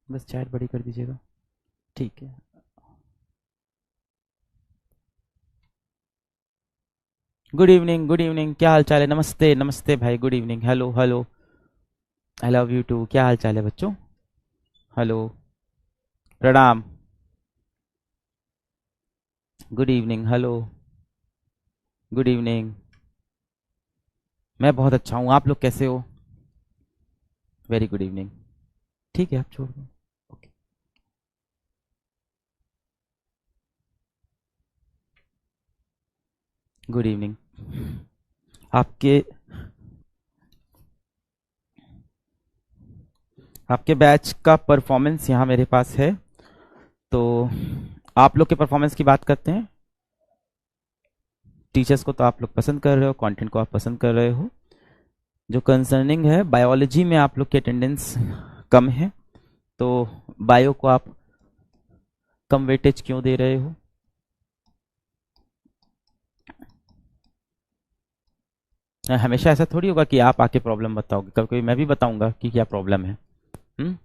बस चैट बड़ी कर दीजिएगा। ठीक है। Good evening, good evening. क्या हाल चाल है? नमस्ते नमस्ते भाई, good evening. Hello hello. I love you too. क्या हाल चाल है बच्चों? हेलो। प्रणाम। Good evening. Hello. Good evening. मैं बहुत अच्छा हूँ, आप लोग कैसे हो? Very good evening. ठीक है, आप छोड़ दो। ओके। Good evening. आपके आपके बैच का परफॉर्मेंस यहाँ मेरे पास है। तो आप लोग के परफॉर्मेंस की बात करते हैं। टीचर्स को तो आप लोग पसंद कर रहे हो, कंटेंट को आप पसंद कर रहे हो। जो कंसर्निंग है, बायोलॉजी में आप लोग की अटेंडेंस कम है। तो बायो को आप कम वेटेज क्यों दे रहे हो? हमेशा ऐसा थोड़ी होगा कि आप आके प्रॉब्लम बताओगे, कभी कभी मैं भी बताऊंगा कि क्या प्रॉब्लम है। हम्म।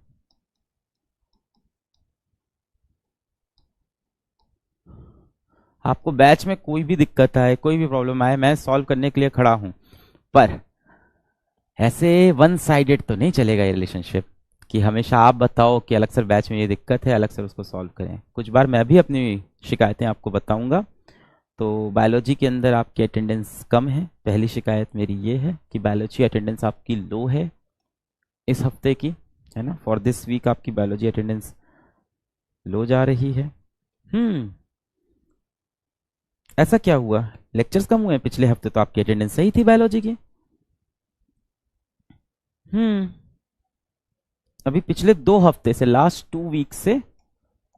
आपको बैच में कोई भी दिक्कत आए, कोई भी प्रॉब्लम आए, मैं सॉल्व करने के लिए खड़ा हूं। पर ऐसे वन साइडेड तो नहीं चलेगा ये रिलेशनशिप कि हमेशा आप बताओ कि अलग सर बैच में ये दिक्कत है, अलग सर उसको सॉल्व करें। कुछ बार मैं भी अपनी शिकायतें आपको बताऊंगा। तो बायोलॉजी के अंदर आपकी अटेंडेंस कम है। पहली शिकायत मेरी ये है कि बायोलॉजी अटेंडेंस आपकी लो है इस हफ्ते की, है ना। फॉर दिस वीक आपकी बायोलॉजी अटेंडेंस लो जा रही है। हम्म। ऐसा क्या हुआ? लेक्चर्स कम हुए? पिछले हफ्ते तो आपकी अटेंडेंस सही थी बायोलॉजी की। हम्म। अभी पिछले 2 हफ्ते से, लास्ट 2 वीक से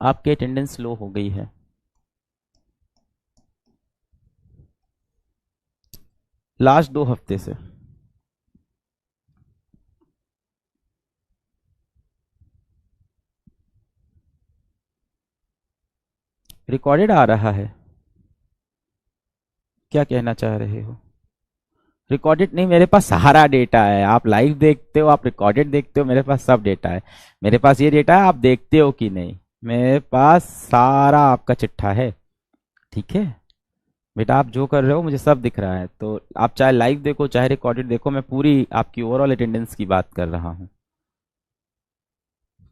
आपकी अटेंडेंस लो हो गई है। लास्ट 2 हफ्ते से। रिकॉर्डेड आ रहा है? क्या कहना चाह रहे हो? रिकॉर्डेड नहीं, मेरे पास सारा डेटा है। आप लाइव देखते हो, आप रिकॉर्डेड देखते हो, मेरे पास सब डेटा है। मेरे पास ये डेटा है, आप देखते हो कि नहीं? मेरे पास सारा आपका चिट्ठा है। ठीक है बेटा, आप जो कर रहे हो मुझे सब दिख रहा है। तो आप चाहे लाइव देखो चाहे रिकॉर्डेड देखो, मैं पूरी आपकी ओवरऑल अटेंडेंस की बात कर रहा हूँ।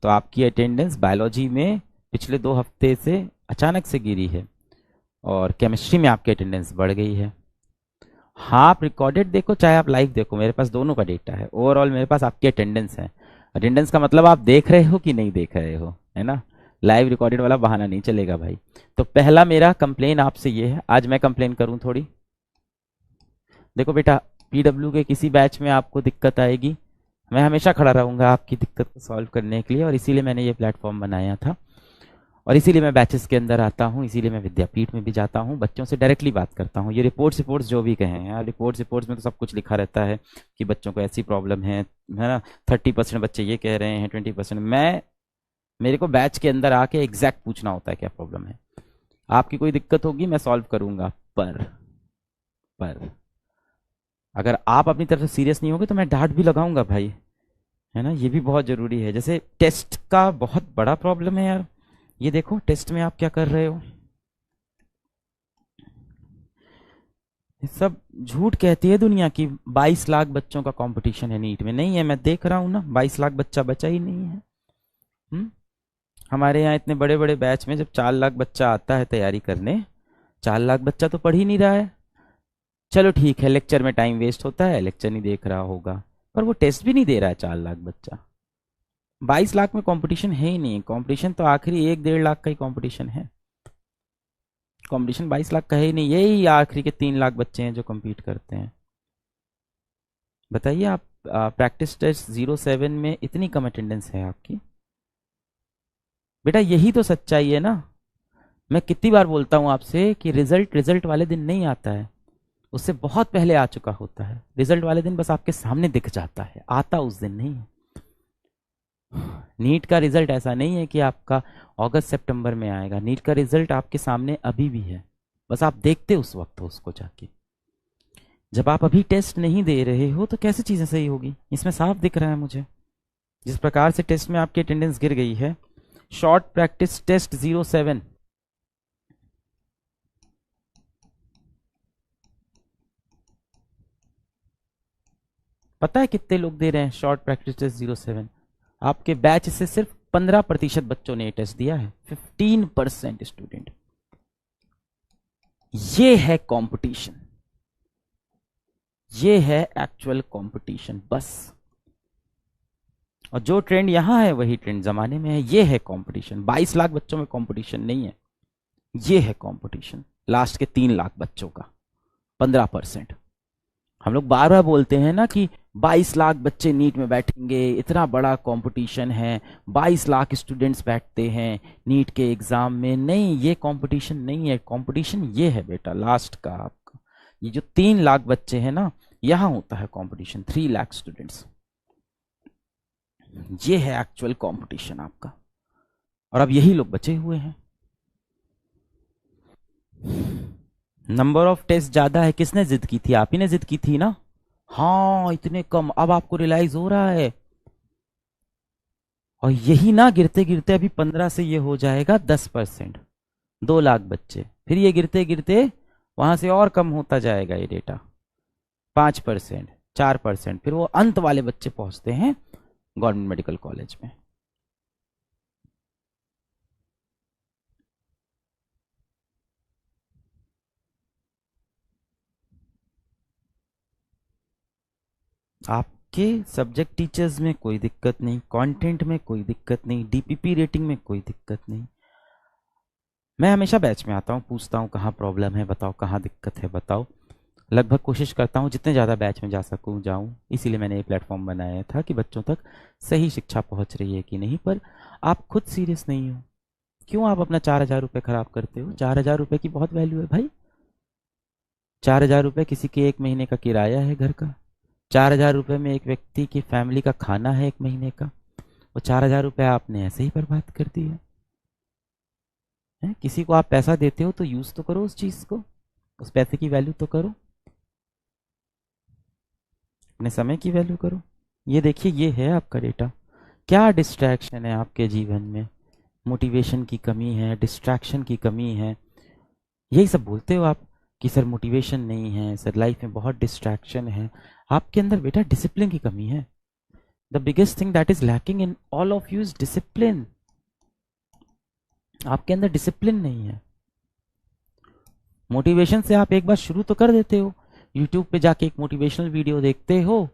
तो आपकी अटेंडेंस बायोलॉजी में पिछले 2 हफ्ते से अचानक से गिरी है, और केमिस्ट्री में आपकी अटेंडेंस बढ़ गई है। हाँ, आप रिकॉर्डेड देखो चाहे आप लाइव देखो, मेरे पास दोनों का डेटा है। ओवरऑल मेरे पास आपकी अटेंडेंस है। अटेंडेंस का मतलब आप देख रहे हो कि नहीं देख रहे हो, है ना। लाइव रिकॉर्डेड वाला बहाना नहीं चलेगा भाई। तो पहला मेरा कंप्लेन आपसे ये है। आज मैं कंप्लेन करूं थोड़ी? देखो बेटा, पीडब्ल्यू के किसी बैच में आपको दिक्कत आएगी, मैं हमेशा खड़ा रहूंगा आपकी दिक्कत को सॉल्व करने के लिए। और इसीलिए मैंने ये प्लेटफॉर्म बनाया था, और इसीलिए मैं बैचेस के अंदर आता हूँ, इसीलिए मैं विद्यापीठ में भी जाता हूँ, बच्चों से डायरेक्टली बात करता हूँ। ये रिपोर्ट्स जो भी कहें यार, रिपोर्ट्स में तो सब कुछ लिखा रहता है कि बच्चों को ऐसी प्रॉब्लम है ना। 30% बच्चे ये कह रहे हैं, 20%। मैं मेरे को बैच के अंदर आके एग्जैक्ट पूछना होता है क्या प्रॉब्लम है। आपकी कोई दिक्कत होगी मैं सॉल्व करूंगा। पर अगर आप अपनी तरफ से सीरियस नहीं होगे तो मैं डांट भी लगाऊंगा भाई, है ना। ये भी बहुत जरूरी है। जैसे टेस्ट का बहुत बड़ा प्रॉब्लम है यार। ये देखो टेस्ट में आप क्या कर रहे हो। ये सब झूठ कहती है दुनिया की 22 लाख बच्चों का कंपटीशन है नीट में। नहीं है, मैं देख रहा हूं ना, 22 लाख बच्चा बचा ही नहीं है। हम्म। हमारे यहाँ इतने बड़े बड़े बैच में जब 4 लाख बच्चा आता है तैयारी करने, 4 लाख बच्चा तो पढ़ ही नहीं रहा है। चलो ठीक है, लेक्चर में टाइम वेस्ट होता है, लेक्चर नहीं देख रहा होगा, पर वो टेस्ट भी नहीं दे रहा है 4 लाख बच्चा। 22 लाख में कंपटीशन है ही नहीं। कंपटीशन तो आखिरी 1-1.5 लाख का ही कंपटीशन है। कंपटीशन 22 लाख का है ही नहीं, यही आखिरी के 3 लाख बच्चे हैं जो compete करते हैं। बताइए आप, प्रैक्टिस टेस्ट 07 में इतनी कम अटेंडेंस है आपकी। बेटा यही तो सच्चाई है ना। मैं कितनी बार बोलता हूँ आपसे कि रिजल्ट रिजल्ट वाले दिन नहीं आता है, उससे बहुत पहले आ चुका होता है। रिजल्ट वाले दिन बस आपके सामने दिख जाता है, आता उस दिन नहीं है। नीट का रिजल्ट ऐसा नहीं है कि आपका अगस्त सितंबर में आएगा। नीट का रिजल्ट आपके सामने अभी भी है, बस आप देखते उस वक्त हो उसको जाके। जब आप अभी टेस्ट नहीं दे रहे हो तो कैसे चीजें सही होगी, इसमें साफ दिख रहा है मुझे। जिस प्रकार से टेस्ट में आपकी अटेंडेंस गिर गई है, शॉर्ट प्रैक्टिस टेस्ट 07, पता है कितने लोग दे रहे हैं शॉर्ट प्रैक्टिस टेस्ट 07? आपके बैच से सिर्फ 15% बच्चों ने टेस्ट दिया है, 15% स्टूडेंट। ये है कंपटीशन, ये है एक्चुअल कंपटीशन बस। और जो ट्रेंड यहां है वही ट्रेंड जमाने में है। ये है कंपटीशन। 22 लाख बच्चों में कंपटीशन नहीं है, ये है कंपटीशन लास्ट के 3 लाख बच्चों का, 15%। हम लोग बार बार बोलते हैं ना कि 22 लाख बच्चे नीट में बैठेंगे, इतना बड़ा कंपटीशन है, 22 लाख स्टूडेंट्स बैठते हैं नीट के एग्जाम में। नहीं, ये कंपटीशन नहीं है। कंपटीशन ये है बेटा लास्ट का आपका, ये जो 3 लाख बच्चे हैं ना, यहां होता है कंपटीशन, 3 लाख स्टूडेंट्स। ये है एक्चुअल कंपटीशन आपका, और अब यही लोग बचे हुए हैं। नंबर ऑफ टेस्ट ज्यादा है, किसने जिद की थी? आप ही ने जिद की थी ना। हाँ, इतने कम, अब आपको रियलाइज हो रहा है। और यही ना गिरते गिरते अभी 15 से ये हो जाएगा 10%, 2 लाख बच्चे। फिर ये गिरते गिरते वहां से और कम होता जाएगा ये डेटा, 5%, 4%, फिर वो अंत वाले बच्चे पहुंचते हैं गवर्नमेंट मेडिकल कॉलेज में। आपके सब्जेक्ट टीचर्स में कोई दिक्कत नहीं, कंटेंट में कोई दिक्कत नहीं, डीपीपी रेटिंग में कोई दिक्कत नहीं। मैं हमेशा बैच में आता हूँ, पूछता हूँ कहाँ प्रॉब्लम है बताओ, कहाँ दिक्कत है बताओ। लगभग कोशिश करता हूँ जितने ज़्यादा बैच में जा सकूँ जाऊँ, इसीलिए मैंने ये प्लेटफॉर्म बनाया था कि बच्चों तक सही शिक्षा पहुँच रही है कि नहीं। पर आप खुद सीरियस नहीं हो, क्यों आप अपना 4,000 रुपये खराब करते हो? 4,000 रुपये की बहुत वैल्यू है भाई। 4,000 रुपये किसी के 1 महीने का किराया है घर का, 4,000 रुपये में एक व्यक्ति की फैमिली का खाना है 1 महीने का। वो 4,000 रुपये आपने ऐसे ही बर्बाद कर दिया है। किसी को आप पैसा देते हो तो यूज तो करो उस चीज को, उस पैसे की वैल्यू तो करो, अपने समय की वैल्यू करो। ये देखिए, ये है आपका डेटा। क्या डिस्ट्रैक्शन है आपके जीवन में? मोटिवेशन की कमी है, डिस्ट्रैक्शन की कमी है, यही सब बोलते हो आप कि सर मोटिवेशन नहीं है, सर लाइफ में बहुत डिस्ट्रैक्शन है। आपके अंदर बेटा डिसिप्लिन की कमी है। The biggest thing that is lacking in all of you is discipline. आपके अंदर डिसिप्लिन नहीं है। मोटिवेशन से आप एक बार शुरू तो कर देते हो, यूट्यूब पे जाके एक मोटिवेशनल वीडियो देखते हो,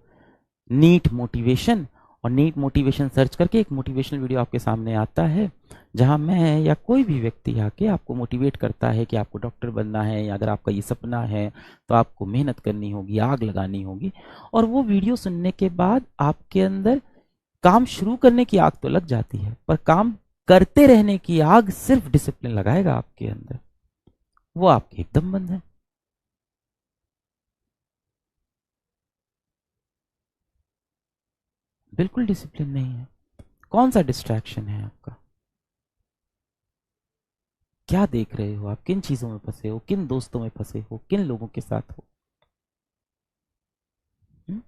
नीट मोटिवेशन, और नीट मोटिवेशन सर्च करके एक मोटिवेशनल वीडियो आपके सामने आता है जहां मैं या कोई भी व्यक्ति आके आपको मोटिवेट करता है कि आपको डॉक्टर बनना है, या अगर आपका ये सपना है तो आपको मेहनत करनी होगी, आग लगानी होगी। और वो वीडियो सुनने के बाद आपके अंदर काम शुरू करने की आग तो लग जाती है, पर काम करते रहने की आग सिर्फ डिसिप्लिन लगाएगा आपके अंदर, वो आपके एकदम बंद है। बिल्कुल डिसिप्लिन नहीं है। कौन सा डिस्ट्रैक्शन है आपका? क्या देख रहे हो आप? किन चीजों में फंसे हो? किन दोस्तों में फंसे हो? किन लोगों के साथ हो? हम्म?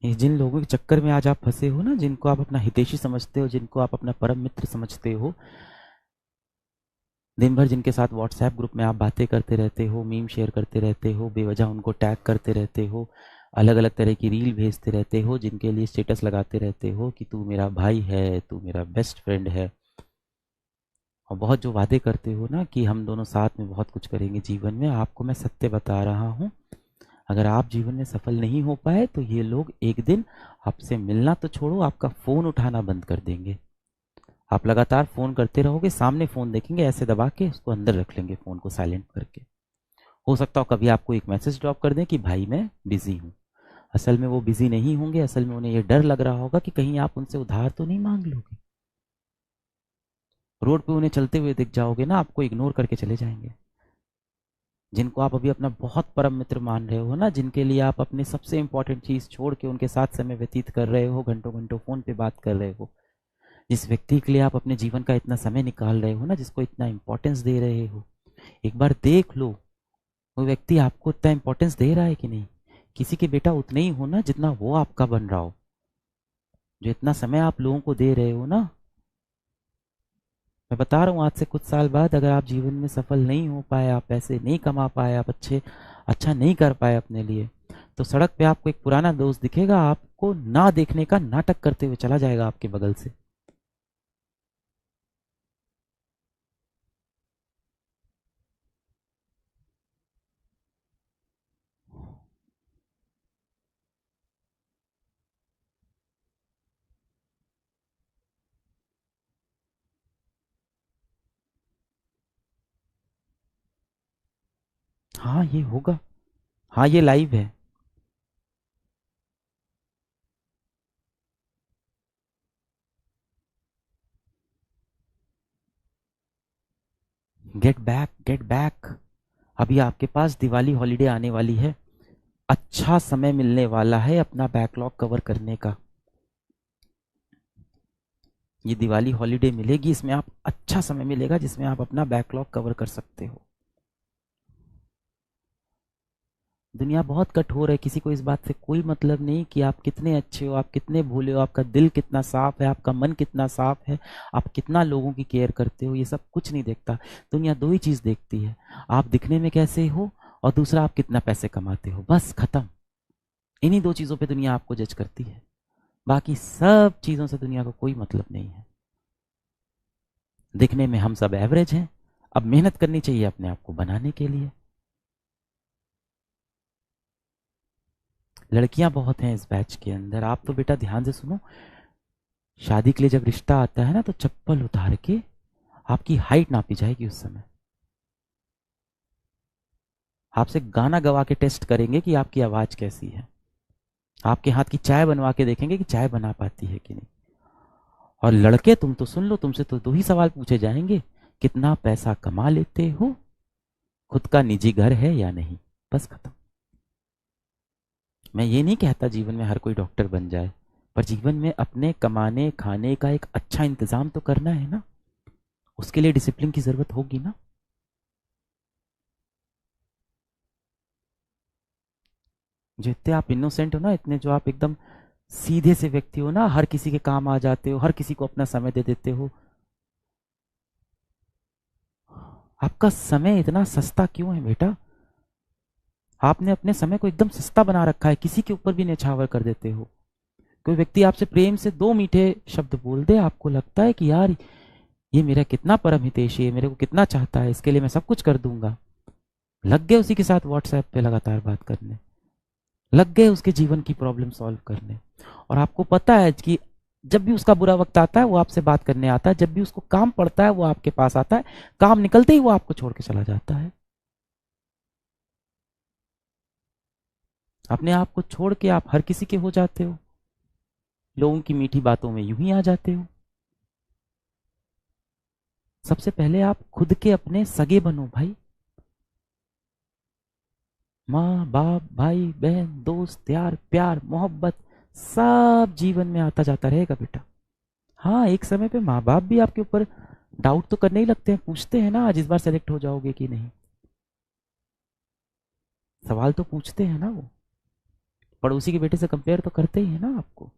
ये जिन लोगों के चक्कर में आज आप फंसे हो ना, जिनको आप अपना हितैषी समझते हो, जिनको आप अपना परम मित्र समझते हो, दिन भर जिनके साथ व्हाट्सएप ग्रुप में आप बातें करते रहते हो, मीम शेयर करते रहते हो, बेवजह उनको टैग करते रहते हो, अलग अलग तरह की रील भेजते रहते हो, जिनके लिए स्टेटस लगाते रहते हो कि तू मेरा भाई है, तू मेरा बेस्ट फ्रेंड है, और बहुत जो वादे करते हो ना कि हम दोनों साथ में बहुत कुछ करेंगे जीवन में, आपको मैं सत्य बता रहा हूँ, अगर आप जीवन में सफल नहीं हो पाए तो ये लोग एक दिन आपसे मिलना तो छोड़ो, आपका फोन उठाना बंद कर देंगे। आप लगातार फोन करते रहोगे, सामने फोन देखेंगे, ऐसे दबा के उसको अंदर रख लेंगे, फोन को साइलेंट करके। हो सकता हो कभी आपको एक मैसेज ड्रॉप कर दें कि भाई मैं बिजी हूँ। असल में वो बिजी नहीं होंगे, असल में उन्हें ये डर लग रहा होगा कि कहीं आप उनसे उधार तो नहीं मांग लोगे। रोड पे उन्हें चलते हुए दिख जाओगे ना, आपको इग्नोर करके चले जाएंगे। जिनको आप अभी अपना बहुत परम मित्र मान रहे हो ना, जिनके लिए आप अपनी सबसे इंपॉर्टेंट चीज छोड़ के उनके साथ समय व्यतीत कर रहे हो, घंटों घंटों फोन पे बात कर रहे हो, जिस व्यक्ति के लिए आप अपने जीवन का इतना समय निकाल रहे हो ना, जिसको इतना इंपॉर्टेंस दे रहे हो, एक बार देख लो वो व्यक्ति आपको इतना इंपॉर्टेंस दे रहा है कि नहीं। किसी के बेटा उतने ही हो ना जितना वो आपका बन रहा हो। जो इतना समय आप लोगों को दे रहे हो ना, मैं बता रहा हूँ आज से कुछ साल बाद अगर आप जीवन में सफल नहीं हो पाए, आप पैसे नहीं कमा पाए, आप अच्छा नहीं कर पाए अपने लिए, तो सड़क पे आपको एक पुराना दोस्त दिखेगा, आपको ना देखने का नाटक करते हुए चला जाएगा आपके बगल से। हाँ ये होगा। हाँ ये लाइव है। Get back, get back. अभी आपके पास दिवाली हॉलीडे आने वाली है, अच्छा समय मिलने वाला है अपना बैकलॉग कवर करने का। ये दिवाली हॉलीडे मिलेगी, इसमें आप अच्छा समय मिलेगा जिसमें आप अपना बैकलॉग कवर कर सकते हो। दुनिया बहुत कठोर है, किसी को इस बात से कोई मतलब नहीं कि आप कितने अच्छे हो, आप कितने भोले हो, आपका दिल कितना साफ है, आपका मन कितना साफ है, आप कितना लोगों की केयर करते हो, ये सब कुछ नहीं देखता। दुनिया दो ही चीज देखती है, आप दिखने में कैसे हो और दूसरा आप कितना पैसे कमाते हो, बस खत्म। इन्हीं दो चीजों पे दुनिया आपको जज करती है, बाकी सब चीजों से दुनिया को कोई मतलब नहीं है। दिखने में हम सब एवरेज हैं, अब मेहनत करनी चाहिए अपने आप को बनाने के लिए। लड़कियां बहुत हैं इस बैच के अंदर, आप तो बेटा ध्यान से सुनो। शादी के लिए जब रिश्ता आता है ना तो चप्पल उतार के आपकी हाइट नापी जाएगी उस समय। आपसे गाना गवा के टेस्ट करेंगे कि आपकी आवाज कैसी है, आपके हाथ की चाय बनवा के देखेंगे कि चाय बना पाती है कि नहीं। और लड़के तुम तो सुन लो, तुमसे तो दो ही सवाल पूछे जाएंगे, कितना पैसा कमा लेते हो, खुद का निजी घर है या नहीं, बस खत्म। मैं ये नहीं कहता जीवन में हर कोई डॉक्टर बन जाए, पर जीवन में अपने कमाने खाने का एक अच्छा इंतजाम तो करना है ना, उसके लिए डिसिप्लिन की जरूरत होगी ना। जितने आप इनोसेंट हो ना, इतने जो आप एकदम सीधे से व्यक्ति हो ना, हर किसी के काम आ जाते हो, हर किसी को अपना समय दे देते हो। आपका समय इतना सस्ता क्यों है बेटा? आपने अपने समय को एकदम सस्ता बना रखा है, किसी के ऊपर भी न्यौछावर कर देते हो। कोई व्यक्ति आपसे प्रेम से दो मीठे शब्द बोल दे, आपको लगता है कि यार ये मेरा कितना परम हितैषी है, मेरे को कितना चाहता है, इसके लिए मैं सब कुछ कर दूंगा। लग गए उसी के साथ व्हाट्सएप पे लगातार बात करने, लग गए उसके जीवन की प्रॉब्लम सॉल्व करने। और आपको पता है कि जब भी उसका बुरा वक्त आता है वो आपसे बात करने आता है, जब भी उसको काम पड़ता है वो आपके पास आता है, काम निकलते ही वो आपको छोड़ के चला जाता है। अपने आप को छोड़ के आप हर किसी के हो जाते हो, लोगों की मीठी बातों में यूं ही आ जाते हो। सबसे पहले आप खुद के अपने सगे बनो भाई। माँ बाप भाई बहन दोस्त यार प्यार मोहब्बत सब जीवन में आता जाता रहेगा बेटा। हाँ एक समय पे माँ बाप भी आपके ऊपर डाउट तो करने ही लगते हैं, पूछते हैं ना आज इस बार सेलेक्ट हो जाओगे कि नहीं, सवाल तो पूछते हैं ना वो। पड़ोसी के बेटे से कंपेयर तो करते ही है ना आपको।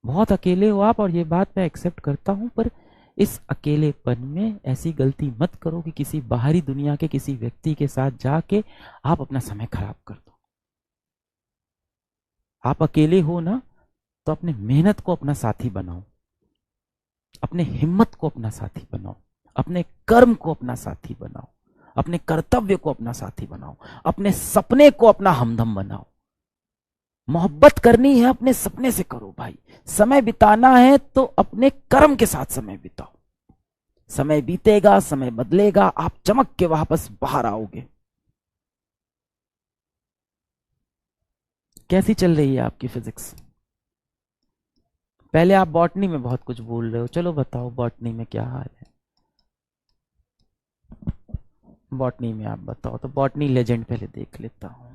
बहुत अकेले हो आप, और ये बात मैं एक्सेप्ट करता हूं, पर इस अकेलेपन में ऐसी गलती मत करो कि किसी बाहरी दुनिया के किसी व्यक्ति के साथ जाके आप अपना समय खराब कर दो। आप अकेले हो ना, तो अपने मेहनत को अपना साथी बनाओ, अपने हिम्मत को अपना साथी बनाओ, अपने कर्म को अपना साथी बनाओ, अपने कर्तव्य को अपना साथी बनाओ, अपने सपने को अपना हमदम बनाओ। मोहब्बत करनी है अपने सपने से करो भाई, समय बिताना है तो अपने कर्म के साथ समय बिताओ। समय बीतेगा, समय बदलेगा, आप चमक के वापस बाहर आओगे। कैसी चल रही है आपकी फिजिक्स? पहले आप बॉटनी में बहुत कुछ बोल रहे हो, चलो बताओ बॉटनी में क्या हाल है। बॉटनी में आप बताओ, तो बॉटनी लेजेंड पहले देख लेता हूं।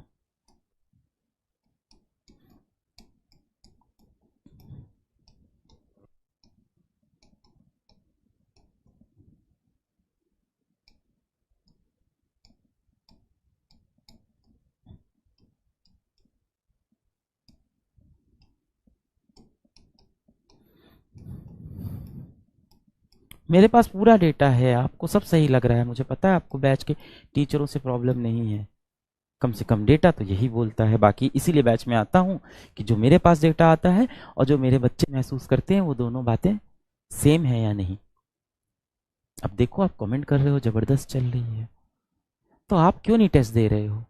मेरे पास पूरा डेटा है, आपको सब सही लग रहा है, मुझे पता है आपको बैच के टीचरों से प्रॉब्लम नहीं है। कम से कम डेटा तो यही बोलता है। बाकी इसीलिए बैच में आता हूँ कि जो मेरे पास डेटा आता है और जो मेरे बच्चे महसूस करते हैं वो दोनों बातें सेम है या नहीं। अब देखो आप कमेंट कर रहे हो जबरदस्त चल रही है, तो आप क्यों नहीं टेस्ट दे रहे हो?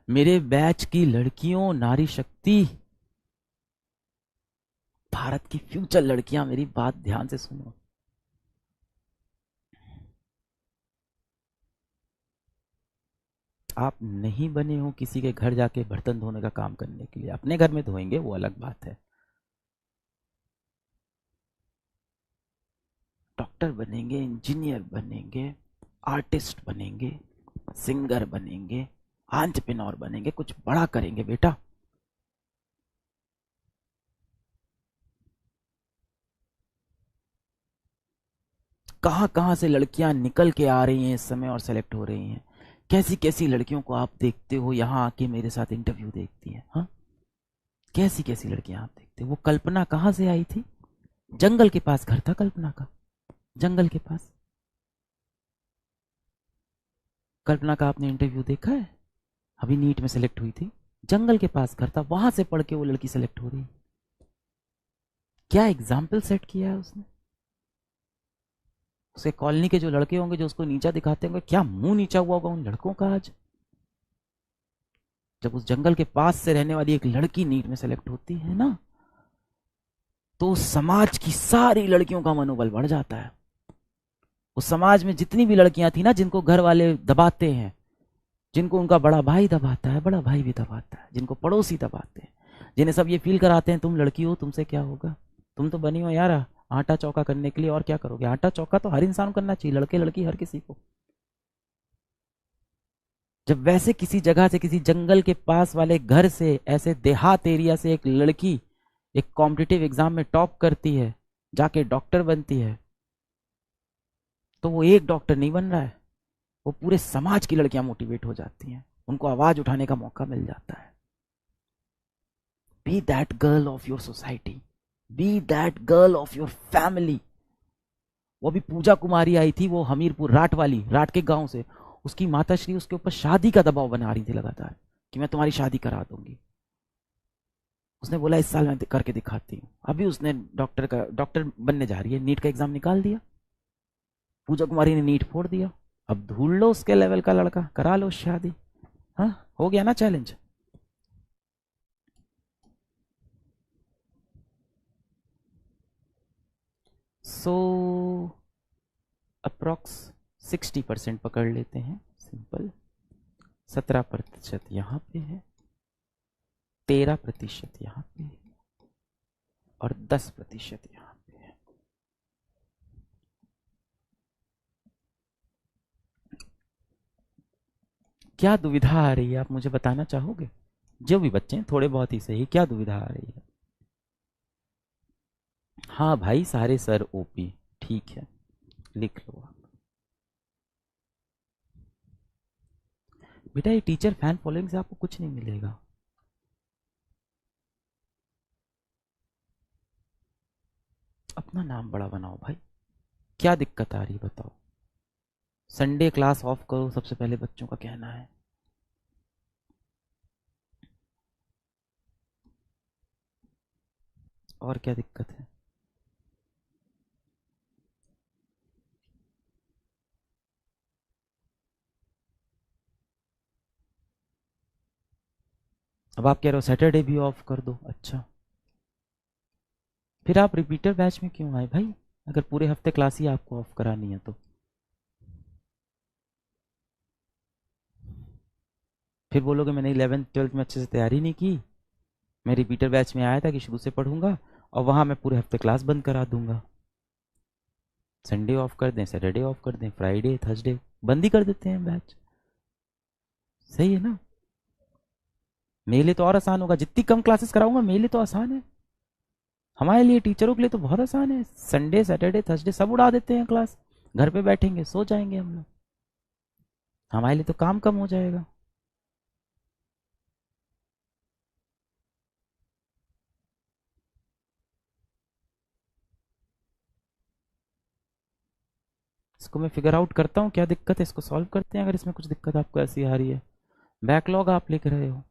मेरे बैच की लड़कियों, नारी शक्ति, भारत की फ्यूचर लड़कियां, मेरी बात ध्यान से सुनो। आप नहीं बने हो किसी के घर जाके बर्तन धोने का काम करने के लिए। अपने घर में धोएंगे वो अलग बात है। डॉक्टर बनेंगे, इंजीनियर बनेंगे, आर्टिस्ट बनेंगे, सिंगर बनेंगे, एंटरप्रेन्योर बनेंगे, कुछ बड़ा करेंगे बेटा। कहां कहां से लड़कियां निकल के आ रही हैं इस समय और सेलेक्ट हो रही हैं। कैसी कैसी लड़कियों को आप देखते हो यहाँ आके मेरे साथ इंटरव्यू देखती हैं। हाँ, कैसी कैसी लड़कियां आप देखते हो। वो कल्पना कहाँ से आई थी? जंगल के पास घर था कल्पना का, जंगल के पास। कल्पना का आपने इंटरव्यू देखा है? अभी नीट में सेलेक्ट हुई थी, जंगल के पास घर था, वहां से पढ़ के वो लड़की सेलेक्ट हो रही है। क्या एग्जाम्पल सेट किया है उसने। उसके कॉलोनी के जो लड़के होंगे जो उसको नीचा दिखाते होंगे, क्या मुंह नीचा हुआ होगा उन लड़कों का आज, जब उस जंगल के पास से रहने वाली एक लड़की नीट में सेलेक्ट होती है ना, तो उस समाज की सारी लड़कियों का मनोबल बढ़ जाता है। उस समाज में जितनी भी लड़कियां थी ना जिनको घर वाले दबाते हैं, जिनको उनका बड़ा भाई दबाता है, बड़ा भाई भी दबाता है, जिनको पड़ोसी दबाते हैं, जिन्हें सब ये फील कराते हैं तुम लड़की हो, तुमसे क्या होगा, तुम तो बनी हो यार आटा चौका करने के लिए, और क्या करोगे। आटा चौका तो हर इंसान को करना चाहिए, लड़के लड़की हर किसी को। जब वैसे किसी जगह से, किसी जंगल के पास वाले घर से, ऐसे देहात एरिया से एक लड़की एक कॉम्पिटिटिव एग्जाम में टॉप करती है, जाके डॉक्टर बनती है, तो वो एक डॉक्टर नहीं बन रहा है, वो पूरे समाज की लड़कियां मोटिवेट हो जाती हैं, उनको आवाज उठाने का मौका मिल जाता है। Be that girl of your society, be that girl of your family. वो अभी पूजा कुमारी आई थी, वो हमीरपुर राट वाली, राट के गांव से, उसकी माताश्री उसके ऊपर शादी का दबाव बना रही थी लगातार कि मैं तुम्हारी शादी करा दूंगी। उसने बोला इस साल मैं करके दिखाती हूँ। अभी उसने डॉक्टर बनने जा रही है, नीट का एग्जाम निकाल दिया, पूजा कुमारी ने नीट फोड़ दिया। अब ढूंढ लो उसके लेवल का लड़का, करा लो शादी। हाँ, हो गया ना चैलेंज। सो अप्रोक्स 60% पकड़ लेते हैं, सिंपल। 17% यहाँ पे है, 13% यहाँ पे है, और 10% यहाँ पे है। क्या दुविधा आ रही है आप मुझे बताना चाहोगे? जो भी बच्चे हैं थोड़े बहुत ही सही, क्या दुविधा आ रही है? हाँ भाई, सारे सर ओपी, ठीक है, लिख लो आप। बेटा ये टीचर फैन फॉलोइंग से आपको कुछ नहीं मिलेगा। अपना नाम बड़ा बनाओ भाई, क्या दिक्कत आ रही है बताओ। संडे क्लास ऑफ करो, सबसे पहले बच्चों का कहना है। और क्या दिक्कत है? अब आप कह रहे हो सैटरडे भी ऑफ कर दो, अच्छा। फिर आप रिपीटर बैच में क्यों आए भाई, अगर पूरे हफ्ते क्लास ही आपको ऑफ करानी है तो? फिर बोलोगे मैंने 11th 12th में अच्छे से तैयारी नहीं की, मैं रिपीटर बैच में आया था कि शुरू से पढ़ूंगा, और वहां मैं पूरे हफ्ते क्लास बंद करा दूंगा। संडे ऑफ कर दें, सैटरडे ऑफ कर दें, फ्राइडे थर्सडे बंद ही कर देते हैं बैच, सही है ना? मेरे लिए तो और आसान होगा, जितनी कम क्लासेस कराऊंगा मेरे लिए तो आसान है। हमारे लिए टीचरों के लिए तो बहुत आसान है, संडे सैटरडे थर्सडे सब उड़ा देते हैं क्लास, घर पे बैठेंगे सो जाएंगे हम लोग, हमारे लिए तो काम कम हो जाएगा। इसको मैं फिगर आउट करता हूँ क्या दिक्कत है, इसको सॉल्व करते हैं अगर इसमें कुछ दिक्कत आपको ऐसी आ रही है। बैकलॉग आप लिख रहे हो,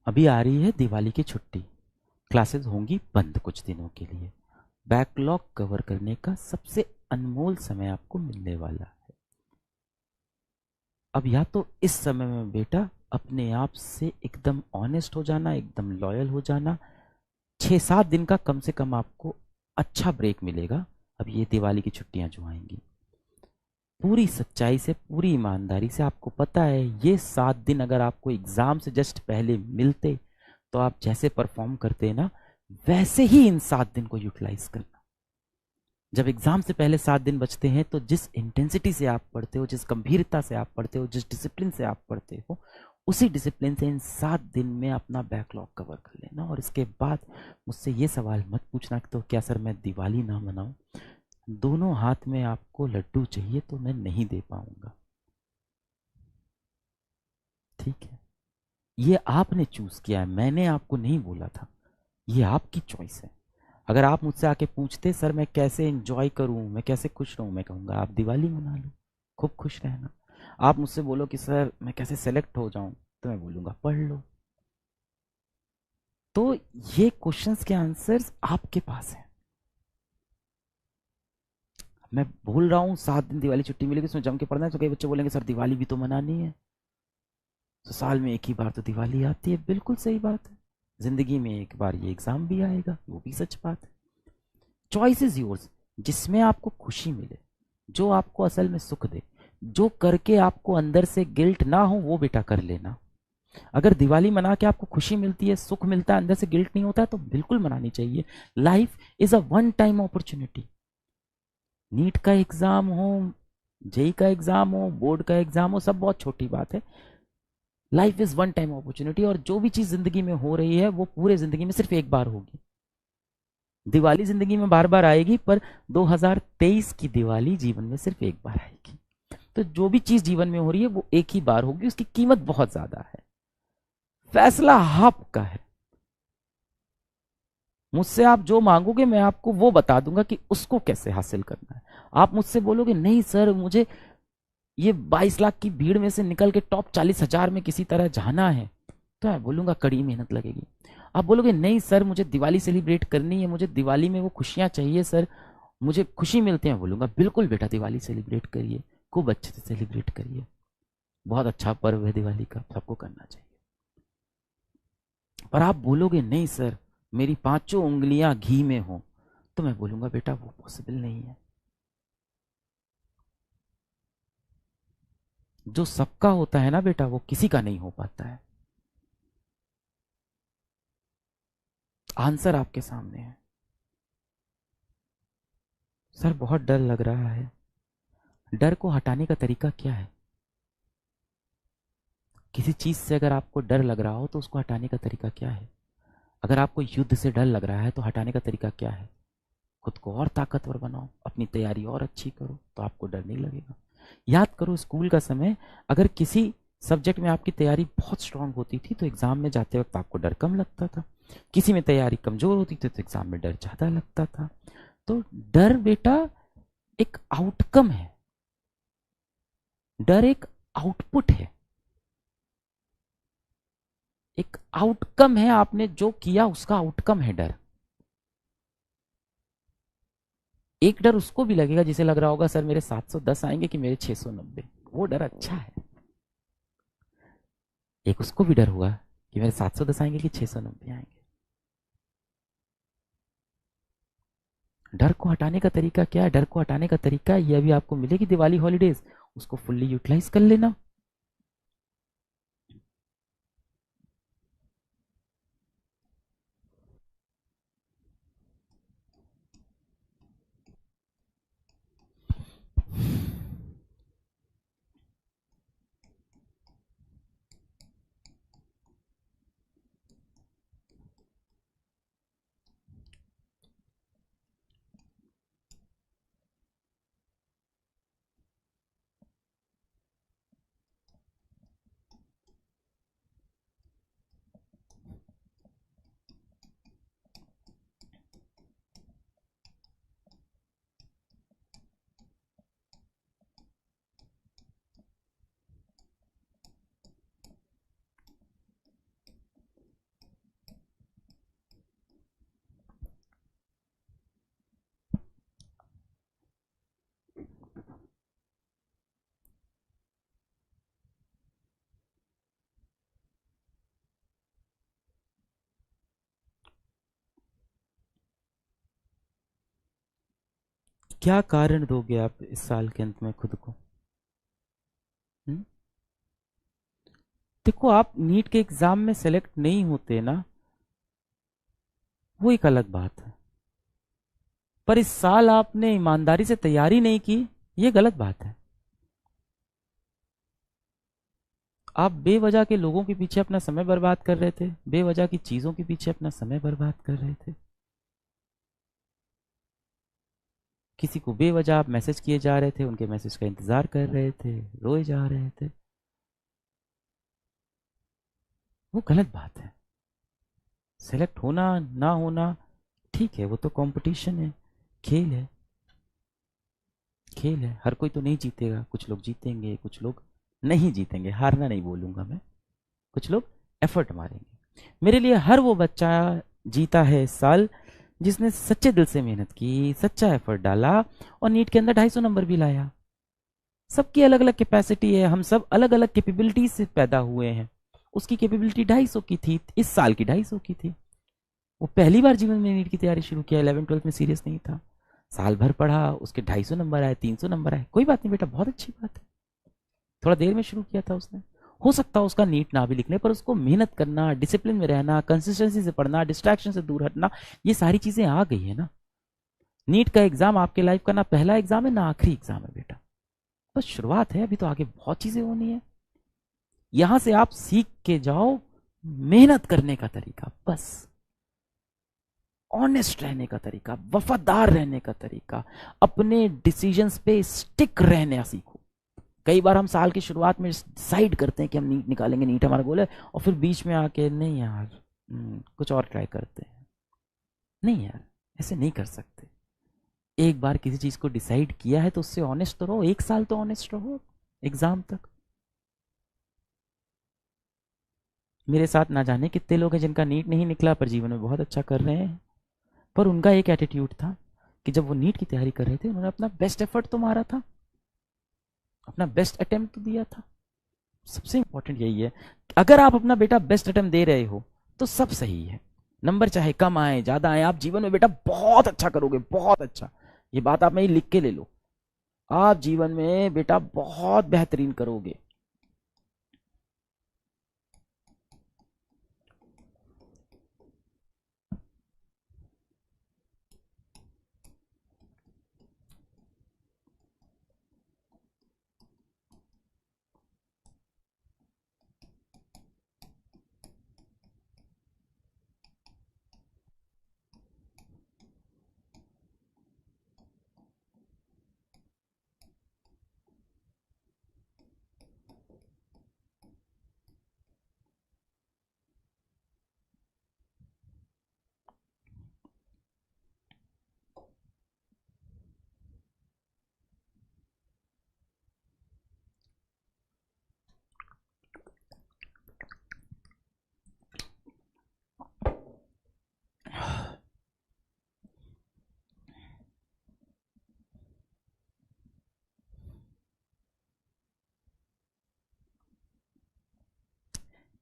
अभी आ रही है दिवाली की छुट्टी, क्लासेस होंगी बंद कुछ दिनों के लिए, बैकलॉग कवर करने का सबसे अनमोल समय आपको मिलने वाला है। अब या तो इस समय में बेटा अपने आप से एकदम ऑनेस्ट हो जाना, एकदम लॉयल हो जाना, 6-7 दिन का कम से कम आपको अच्छा ब्रेक मिलेगा। अब ये दिवाली की छुट्टियां जो आएंगी, पूरी सच्चाई से पूरी ईमानदारी से आपको पता है ये 7 दिन अगर आपको एग्जाम से जस्ट पहले मिलते तो आप जैसे परफॉर्म करते ना वैसे ही इन 7 दिन को यूटिलाइज करना। जब एग्जाम से पहले 7 दिन बचते हैं तो जिस इंटेंसिटी से आप पढ़ते हो, जिस गंभीरता से आप पढ़ते हो, जिस डिसिप्लिन से आप पढ़ते हो, उसी डिसिप्लिन से इन 7 दिन में अपना बैकलॉग कवर कर लेना। और इसके बाद मुझसे ये सवाल मत पूछना कि तो क्या सर मैं दिवाली ना मनाऊं, दोनों हाथ में आपको लड्डू चाहिए तो मैं नहीं दे पाऊंगा, ठीक है। ये आपने चूज किया है, मैंने आपको नहीं बोला था, ये आपकी चॉइस है। अगर आप मुझसे आके पूछते सर मैं कैसे एंजॉय करूं, मैं कैसे खुश रहूं, मैं कहूंगा आप दिवाली मना लो, खूब खुश रहना। आप मुझसे बोलो कि सर मैं कैसे सेलेक्ट हो जाऊं, तो मैं बोलूंगा पढ़ लो। तो ये क्वेश्चंस के आंसर्स आपके पास हैं। मैं बोल रहा हूँ 7 दिन दिवाली छुट्टी मिलेगी उसमें जम के पढ़ना है, तो कई बच्चे बोलेंगे सर दिवाली भी तो मनानी है, तो साल में एक ही बार तो दिवाली आती है, बिल्कुल सही बात है। जिंदगी में एक बार ये एग्जाम भी आएगा, वो भी सच बात है। चॉइस इज योर्स, जिसमें आपको खुशी मिले, जो आपको असल में सुख दे, जो करके आपको अंदर से गिल्ट ना हो, वो बेटा कर लेना। अगर दिवाली मना के आपको खुशी मिलती है, सुख मिलता है, अंदर से गिल्ट नहीं होता है, तो बिल्कुल मनानी चाहिए। Life is a one time opportunity. NEET का एग्जाम हो, जेई का एग्जाम हो, बोर्ड का एग्जाम हो, सब बहुत छोटी बात है। Life is one time opportunity, और जो भी चीज जिंदगी में हो रही है वो पूरे जिंदगी में सिर्फ एक बार होगी। दिवाली जिंदगी में बार बार आएगी, पर 2023 की दिवाली जीवन में सिर्फ एक बार आएगी। तो जो भी चीज जीवन में हो रही है वो एक ही बार होगी, उसकी कीमत बहुत ज्यादा है। फैसला आपका है। मुझसे आप जो मांगोगे मैं आपको वो बता दूंगा कि उसको कैसे हासिल करना है। आप मुझसे बोलोगे नहीं सर मुझे ये 22 लाख की भीड़ में से निकल के टॉप 40,000 में किसी तरह जाना है, तो मैं बोलूंगा कड़ी मेहनत लगेगी। आप बोलोगे नहीं सर मुझे दिवाली सेलिब्रेट करनी है, मुझे दिवाली में वो खुशियां चाहिए सर, मुझे खुशी मिलती है, बोलूंगा बिल्कुल बेटा दिवाली सेलिब्रेट करिए, खूब अच्छे से सेलिब्रेट करिए, बहुत अच्छा पर्व है दिवाली का, सबको करना चाहिए। पर आप बोलोगे नहीं सर मेरी पांचों उंगलियां घी में हो, तो मैं बोलूंगा बेटा वो पॉसिबल नहीं है। जो सबका होता है ना बेटा वो किसी का नहीं हो पाता है। आंसर आपके सामने है। सर बहुत डर लग रहा है, डर को हटाने का तरीका क्या है? किसी चीज से अगर आपको डर लग रहा हो तो उसको हटाने का तरीका क्या है? अगर आपको युद्ध से डर लग रहा है तो हटाने का तरीका क्या है? खुद को और ताकतवर बनाओ, अपनी तैयारी और अच्छी करो, तो आपको डर नहीं लगेगा। याद करो स्कूल का समय, अगर किसी सब्जेक्ट में आपकी तैयारी बहुत स्ट्रांग होती थी तो एग्जाम में जाते वक्त आपको डर कम लगता था, किसी में तैयारी कमजोर होती थी तो एग्जाम में डर ज्यादा लगता था। तो डर बेटा एक आउटकम है, डर एक आउटपुट है, एक आउटकम है, आपने जो किया उसका आउटकम है डर। एक डर उसको भी लगेगा जिसे लग रहा होगा सर मेरे 710 आएंगे कि मेरे 690, वो डर अच्छा है। एक उसको भी डर हुआ कि मेरे 710 आएंगे कि 690 आएंगे। डर को हटाने का तरीका क्या है? डर को हटाने का तरीका ये अभी आपको मिलेगी दिवाली हॉलीडेज, उसको फुल्ली यूटिलाइज कर लेना। क्या कारण दोगे आप इस साल के अंत में खुद को? हुँ? देखो, आप नीट के एग्जाम में सेलेक्ट नहीं होते ना, वो एक अलग बात है। पर इस साल आपने ईमानदारी से तैयारी नहीं की, ये गलत बात है। आप बेवजह के लोगों के पीछे अपना समय बर्बाद कर रहे थे, बेवजह की चीजों के पीछे अपना समय बर्बाद कर रहे थे। किसी को बेवजह आप मैसेज किए जा रहे थे, उनके मैसेज का इंतजार कर रहे थे, रोए जा रहे थे। वो गलत बात है। सेलेक्ट होना ना होना ठीक है, वो तो कंपटीशन है, खेल है। खेल है, हर कोई तो नहीं जीतेगा, कुछ लोग जीतेंगे, कुछ लोग नहीं जीतेंगे। हारना नहीं बोलूंगा मैं, कुछ लोग एफर्ट मारेंगे। मेरे लिए हर वो बच्चा जीता है इस साल जिसने सच्चे दिल से मेहनत की, सच्चा एफर्ट डाला और नीट के अंदर 250 नंबर भी लाया। सबकी अलग अलग कैपेसिटी है, हम सब अलग अलग कैपेबिलिटी से पैदा हुए हैं। उसकी कैपेबिलिटी 250 की थी, इस साल की 250 की थी। वो पहली बार जीवन में नीट की तैयारी शुरू किया, 11 12 में सीरियस नहीं था। साल भर पढ़ा, उसके 250 नंबर आए, 300 नंबर आए, कोई बात नहीं बेटा, बहुत अच्छी बात है। थोड़ा देर में शुरू किया था उसने, हो सकता है उसका नीट ना भी लिखने, पर उसको मेहनत करना, डिसिप्लिन में रहना, कंसिस्टेंसी से पढ़ना, डिस्ट्रैक्शन से दूर हटना, ये सारी चीजें आ गई है ना। नीट का एग्जाम आपके लाइफ का ना पहला एग्जाम है ना आखिरी एग्जाम है बेटा, बस शुरुआत है, अभी तो आगे बहुत चीजें होनी है। यहां से आप सीख के जाओ मेहनत करने का तरीका, बस ऑनेस्ट रहने का तरीका, वफादार रहने का तरीका, अपने डिसीजंस पे स्टिक रहना सीखो। कई बार हम साल की शुरुआत में डिसाइड करते हैं कि हम नीट निकालेंगे, नीट हमारा गोल है, और फिर बीच में आके नहीं यार, कुछ और ट्राई करते हैं। नहीं यार, ऐसे नहीं कर सकते। एक बार किसी चीज को डिसाइड किया है तो उससे ऑनेस्ट तो रहो, एक साल तो ऑनेस्ट रहो एग्जाम तक। मेरे साथ ना जाने कितने लोग हैं जिनका नीट नहीं निकला पर जीवन में बहुत अच्छा कर रहे हैं। पर उनका एक एटीट्यूड था कि जब वो नीट की तैयारी कर रहे थे उन्होंने अपना बेस्ट एफर्ट तो मारा था, अपना बेस्ट अटेम्प्ट तो दिया था। सबसे इंपॉर्टेंट यही है, अगर आप अपना बेटा बेस्ट अटेम्प्ट दे रहे हो तो सब सही है। नंबर चाहे कम आए ज्यादा आए, आप जीवन में बेटा बहुत अच्छा करोगे, बहुत अच्छा। ये बात आप में लिख के ले लो, आप जीवन में बेटा बहुत बेहतरीन करोगे।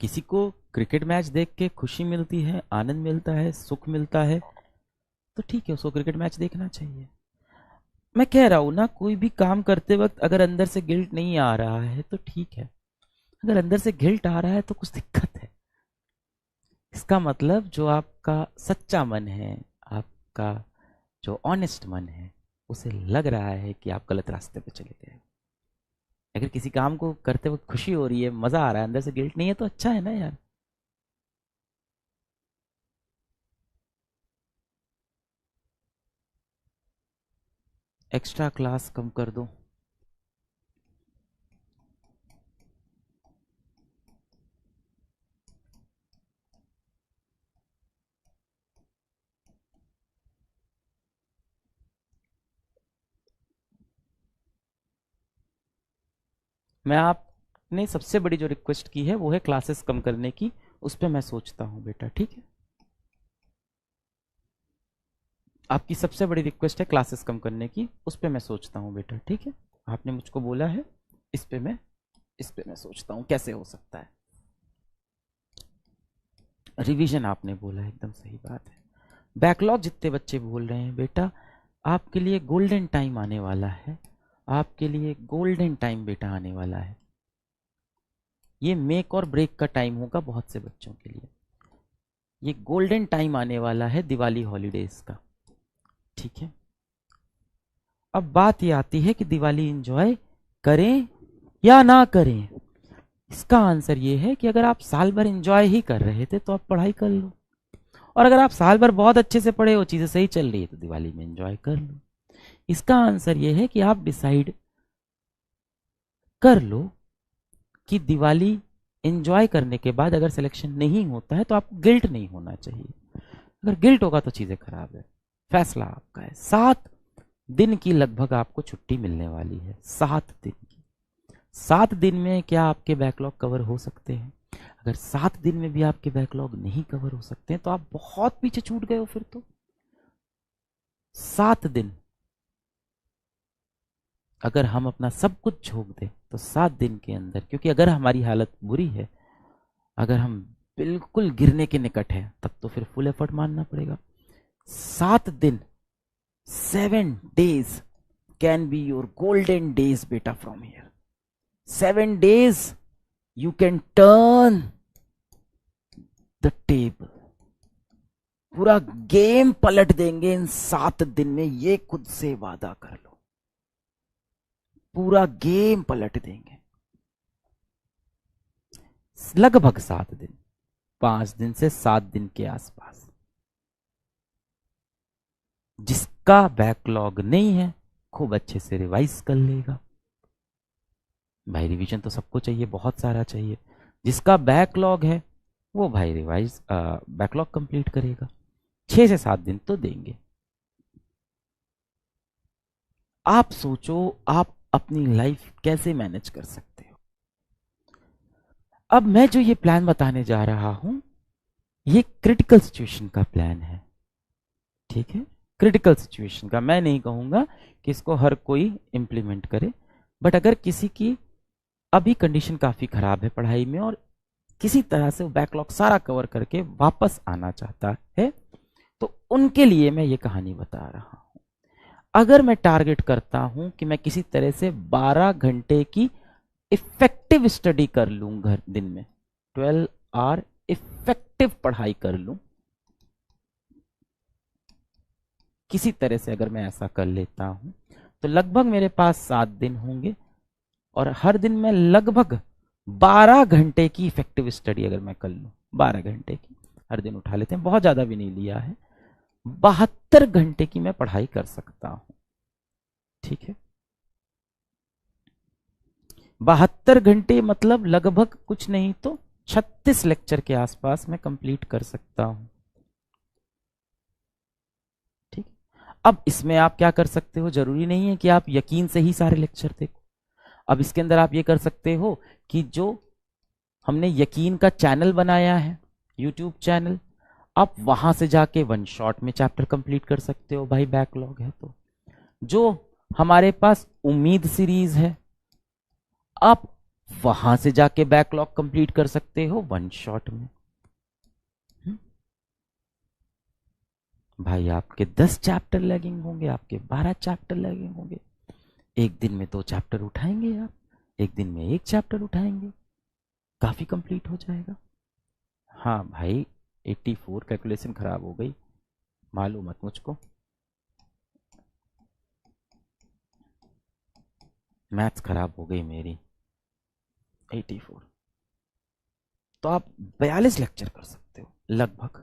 किसी को क्रिकेट मैच देख के खुशी मिलती है, आनंद मिलता है, सुख मिलता है, तो ठीक है, उसको क्रिकेट मैच देखना चाहिए। मैं कह रहा हूं ना, कोई भी काम करते वक्त अगर अंदर से गिल्ट नहीं आ रहा है तो ठीक है, अगर अंदर से गिल्ट आ रहा है तो कुछ दिक्कत है। इसका मतलब जो आपका सच्चा मन है, आपका जो ऑनेस्ट मन है, उसे लग रहा है कि आप गलत रास्ते पे चले गए। अगर किसी काम को करते वक्त खुशी हो रही है, मजा आ रहा है, अंदर से गिल्ट नहीं है, तो अच्छा है ना यार। एक्स्ट्रा क्लास कम कर दो। मैं आपने सबसे बड़ी जो रिक्वेस्ट की है वो है क्लासेस कम करने की, उस पर मैं सोचता हूँ बेटा, ठीक है। आपकी सबसे बड़ी रिक्वेस्ट है क्लासेस कम करने की, उस पर मैं सोचता हूँ बेटा, ठीक है। आपने मुझको बोला है, इस पे मैं सोचता हूँ कैसे हो सकता है। रिवीजन आपने बोला है, एकदम सही बात है। बैकलॉग जितने बच्चे बोल रहे हैं बेटा, आपके लिए गोल्डन टाइम आने वाला है, आपके लिए गोल्डन टाइम बेटा आने वाला है। ये मेक और ब्रेक का टाइम होगा बहुत से बच्चों के लिए। ये गोल्डन टाइम आने वाला है दिवाली हॉलीडेज का, ठीक है। अब बात ये आती है कि दिवाली एंजॉय करें या ना करें। इसका आंसर ये है कि अगर आप साल भर एंजॉय ही कर रहे थे तो आप पढ़ाई कर लो, और अगर आप साल भर बहुत अच्छे से पढ़े हो, चीजें सही चल रही है, तो दिवाली में एंजॉय कर लो। इसका आंसर ये है कि आप डिसाइड कर लो कि दिवाली एंजॉय करने के बाद अगर सिलेक्शन नहीं होता है तो आपको गिल्ट नहीं होना चाहिए। अगर गिल्ट होगा तो चीजें खराब है। फैसला आपका है। 7 दिन की लगभग आपको छुट्टी मिलने वाली है, 7 दिन की। 7 दिन में क्या आपके बैकलॉग कवर हो सकते हैं? अगर 7 दिन में भी आपके बैकलॉग नहीं कवर हो सकते हैं तो आप बहुत पीछे छूट गए हो। फिर तो 7 दिन अगर हम अपना सब कुछ झोंक दें तो 7 दिन के अंदर, क्योंकि अगर हमारी हालत बुरी है, अगर हम बिल्कुल गिरने के निकट है, तब तो फिर फुल एफर्ट मानना पड़ेगा। 7 दिन, 7 days can be your golden days बेटा from here. 7 days you can turn the table. पूरा गेम पलट देंगे इन 7 दिन में, ये खुद से वादा कर लो। पूरा गेम पलट देंगे। लगभग 7 दिन, 5 दिन से 7 दिन के आसपास। जिसका बैकलॉग नहीं है खूब अच्छे से रिवाइज कर लेगा। भाई रिवीजन तो सबको चाहिए, बहुत सारा चाहिए। जिसका बैकलॉग है वो भाई रिवाइज बैकलॉग कंप्लीट करेगा। 6 से 7 दिन तो देंगे। आप सोचो आप अपनी लाइफ कैसे मैनेज कर सकते हो। अब मैं जो ये प्लान बताने जा रहा हूं, ये क्रिटिकल सिचुएशन का प्लान है, ठीक है। क्रिटिकल सिचुएशन का, मैं नहीं कहूंगा कि इसको हर कोई इंप्लीमेंट करे, बट अगर किसी की अभी कंडीशन काफी खराब है पढ़ाई में और किसी तरह से वो बैकलॉग सारा कवर करके वापस आना चाहता है, तो उनके लिए मैं ये कहानी बता रहा हूं। अगर मैं टारगेट करता हूं कि मैं किसी तरह से 12 घंटे की इफेक्टिव स्टडी कर लूं, घर दिन में 12 आवर इफेक्टिव पढ़ाई कर लूं, किसी तरह से अगर मैं ऐसा कर लेता हूं तो लगभग मेरे पास 7 दिन होंगे, और हर दिन मैं लगभग 12 घंटे की इफेक्टिव स्टडी अगर मैं कर लूं, 12 घंटे की हर दिन उठा लेते हैं, बहुत ज्यादा भी नहीं लिया है, 72 घंटे की मैं पढ़ाई कर सकता हूं, ठीक है। 72 घंटे मतलब लगभग कुछ नहीं तो 36 लेक्चर के आसपास मैं कंप्लीट कर सकता हूं, ठीक। अब इसमें आप क्या कर सकते हो, जरूरी नहीं है कि आप यकीन से ही सारे लेक्चर देखो। अब इसके अंदर आप ये कर सकते हो कि जो हमने यकीन का चैनल बनाया है, यूट्यूब चैनल, आप वहां से जाके 1 शॉट में चैप्टर कंप्लीट कर सकते हो, भाई बैकलॉग है तो। जो हमारे पास उम्मीद सीरीज है, आप वहां से जाके बैकलॉग कंप्लीट कर सकते हो वन शॉट में। भाई आपके 10 चैप्टर लैगिंग होंगे, आपके 12 चैप्टर लैगिंग होंगे। एक दिन में 2 चैप्टर उठाएंगे आप, एक दिन में 1 चैप्टर उठाएंगे, काफी कंप्लीट हो जाएगा। हाँ भाई 84 कैलकुलेशन खराब हो गई, मालूम मत मुझको, मैथ्स खराब हो गई मेरी। 84 तो आप 42 लेक्चर कर सकते हो लगभग।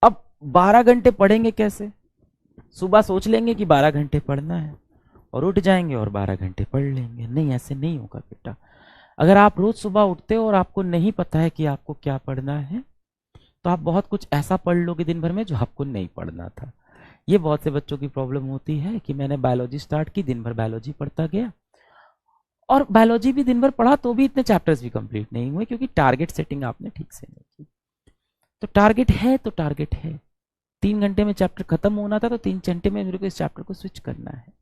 अब 12 घंटे पढ़ेंगे कैसे? सुबह सोच लेंगे कि 12 घंटे पढ़ना है और उठ जाएंगे और 12 घंटे पढ़ लेंगे। नहीं, ऐसे नहीं होगा बेटा। अगर आप रोज सुबह उठते हो और आपको नहीं पता है कि आपको क्या पढ़ना है, तो आप बहुत कुछ ऐसा पढ़ लोगे दिन भर में जो आपको नहीं पढ़ना था। ये बहुत से बच्चों की प्रॉब्लम होती है कि मैंने बायोलॉजी स्टार्ट की, दिन भर बायोलॉजी पढ़ता गया और बायोलॉजी भी दिन भर पढ़ा तो भी इतने चैप्टर्स भी कंप्लीट नहीं हुए, क्योंकि टारगेट सेटिंग आपने ठीक से नहीं की। तो टारगेट है तो टारगेट है, 3 घंटे में चैप्टर खत्म होना था तो 3 घंटे में मेरे को इस चैप्टर को स्विच करना है।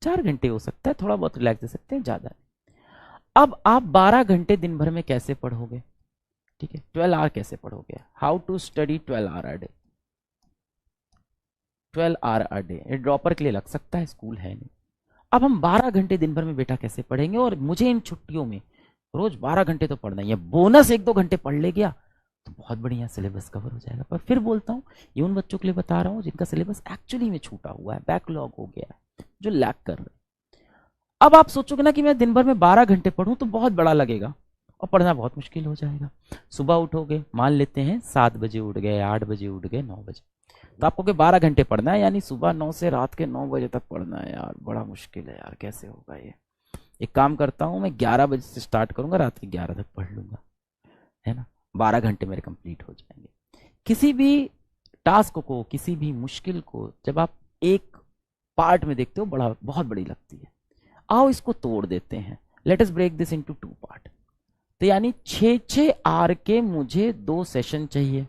4 घंटे हो सकता है, थोड़ा बहुत रिलैक्स दे सकते हैं, ज्यादा नहीं। अब आप 12 घंटे दिन भर में कैसे पढ़ोगे? ठीक है, 12 आवर कैसे पढ़ोगे? How to study 12 hour a day. 12 hour a day ये ड्रॉपर के लिए लग सकता है, स्कूल है नहीं। अब हम 12 घंटे दिन भर में बेटा कैसे पढ़ेंगे? और मुझे इन छुट्टियों में रोज 12 घंटे तो पढ़ना ही है, बोनस 1-2 घंटे पढ़ ले गया तो बहुत बढ़िया सिलेबस कवर हो जाएगा। पर फिर बोलता हूँ, ये उन बच्चों के लिए बता रहा हूँ जिनका सिलेबस एक्चुअली में छूटा हुआ है, बैकलॉग हो गया है, जो लैग कर रहे हैं। अब आप सोचोगे ना कि मैं दिन भर में 12 घंटे पढ़ूं तो बहुत बड़ा लगेगा और पढ़ना बहुत मुश्किल हो जाएगा। सुबह उठोगे, मान लेते हैं 7 बजे उठ गए, 8 बजे उठ गए, 9 बजे, तो आपको के 12 घंटे पढ़ना है, यानी सुबह 9 से रात के 9 बजे तक पढ़ना है। यार बड़ा मुश्किल है यार, कैसे होगा ये? एक काम करता हूँ, मैं 11 बजे से स्टार्ट करूंगा, रात के 11 तक पढ़ लूंगा, है ना? 12 घंटे मेरे कंप्लीट हो जाएंगे। किसी भी टास्क को, किसी भी मुश्किल को जब आप एक पार्ट में देखते हो, बड़ा बहुत बड़ी लगती है। आओ इसको तोड़ देते हैं, let us break this into 2 part. तो यानी 6-6 आर के मुझे 2 सेशन चाहिए,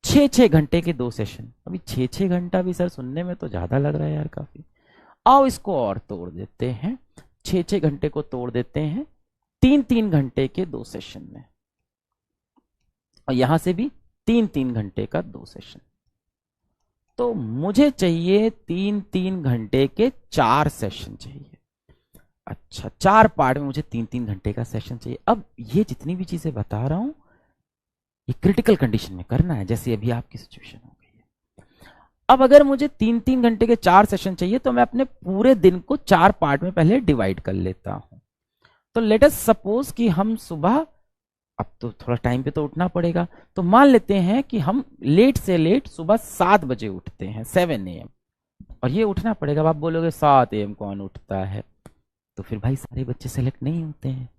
6-6 घंटे के 2 सेशन। अभी 6-6 घंटा भी सर सुनने में तो ज्यादा लग रहा है यार, काफी। आओ इसको और तोड़ देते हैं, 6-6 घंटे को तोड़ देते हैं 3-3 घंटे के 2 सेशन में, और यहां से भी 3-3 घंटे का 2 सेशन। तो मुझे चाहिए 3-3 घंटे के 4 सेशन चाहिए। अच्छा, 4 पार्ट में मुझे 3-3 घंटे का सेशन चाहिए। अब ये जितनी भी चीजें बता रहा हूं, ये क्रिटिकल कंडीशन में करना है, जैसे अभी आपकी सिचुएशन हो गई है। अब अगर मुझे 3-3 घंटे के 4 सेशन चाहिए तो मैं अपने पूरे दिन को 4 पार्ट में पहले डिवाइड कर लेता हूं। तो लेट अस सपोज कि हम सुबह, अब तो थोड़ा टाइम पे तो उठना पड़ेगा, तो मान लेते हैं कि हम लेट से लेट सुबह 7 बजे उठते हैं, 7 AM। और ये उठना पड़ेगा। अब आप बोलोगे 7 AM कौन उठता है? तो फिर भाई सारे बच्चे सेलेक्ट नहीं होते हैं,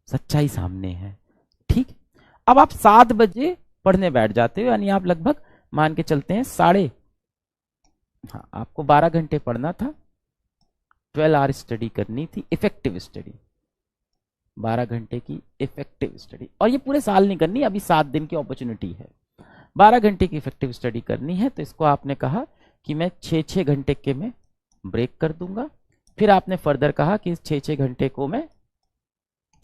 सच्चाई सामने है। ठीक, अब आप 7 बजे पढ़ने बैठ जाते हो, यानी आप लगभग मान के चलते हैं हाँ, आपको 12 घंटे पढ़ना था, 12 आवर स्टडी करनी थी, इफेक्टिव स्टडी, 12 घंटे की इफेक्टिव स्टडी। और ये पूरे साल नहीं करनी, अभी 7 दिन की अपॉर्चुनिटी है। 12 घंटे की इफेक्टिव स्टडी करनी है, तो इसको आपने कहा कि मैं 6-6 घंटे के में ब्रेक कर दूंगा। फिर आपने फर्दर कहा कि इस 6-6 घंटे को मैं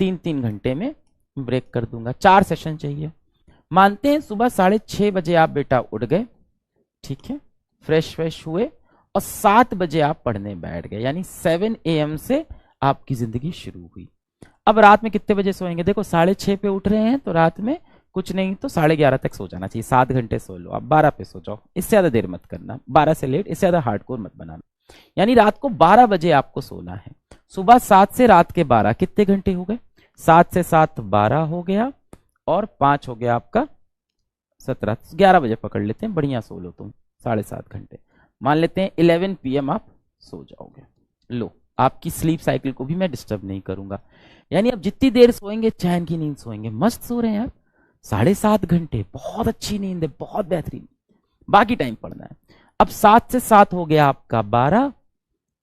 3-3 घंटे में ब्रेक कर दूंगा। 4 सेशन चाहिए। मानते हैं सुबह 6:30 बजे आप बेटा उठ गए, ठीक है, फ्रेश हुए और 7 बजे आप पढ़ने बैठ गए, यानी 7 AM से आपकी जिंदगी शुरू हुई। अब रात में कितने बजे सोएंगे? देखो 6:30 पे उठ रहे हैं तो रात में कुछ नहीं तो 11:30 तक सो जाना चाहिए। 7 घंटे सो लो, आप 12 पे सो जाओ, इससे ज्यादा देर मत करना, 12 से लेट, इससे ज्यादा हार्डकोर मत बनाना। यानी रात को 12 बजे आपको सोना है। सुबह 7 से रात के 12 कितने घंटे हो गए? 7 से 7 12 हो गया, और 5 हो गया आपका 17, 11 बजे पकड़ लेते हैं, बढ़िया सो लो तुम, 7.5 घंटे। मान लेते हैं 11 PM आप सो जाओगे। लो, आपकी स्लीप साइकिल को भी मैं डिस्टर्ब नहीं करूंगा, यानी अब जितनी देर सोएंगे चैन की नींद सोएंगे। मस्त सो रहे हैं यार, 7.5 घंटे, बहुत अच्छी नींद है, बहुत बेहतरीन। बाकी टाइम पढ़ना है। अब 7 से 7 हो गया आपका 12